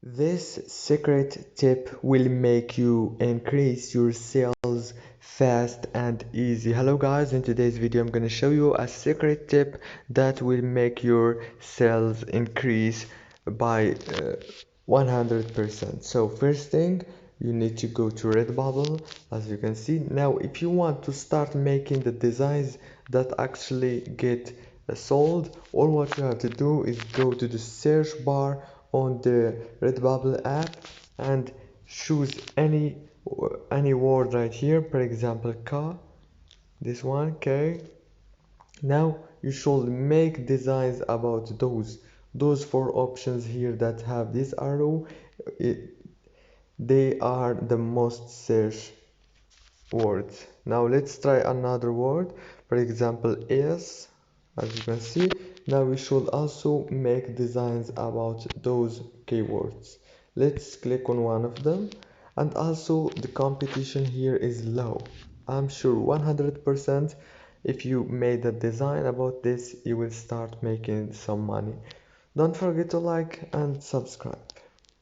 This secret tip will make you increase your sales fast and easy. Hello guys, in today's video I'm going to show you a secret tip that will make your sales increase by 100%. So first thing, you need to go to Redbubble. As you can see now, if you want to start making the designs that actually get sold, all what you have to do is go to the search bar on the Redbubble app and choose any word right here. For example, car, this one, okay. Now you should make designs about those four options here that have this arrow. They are the most searched words. Now let's try another word. For example, yes. As you can see, now we should also make designs about those keywords. Let's click on one of them. And also the competition here is low. I'm sure 100% if you made a design about this, you will start making some money. Don't forget to like and subscribe.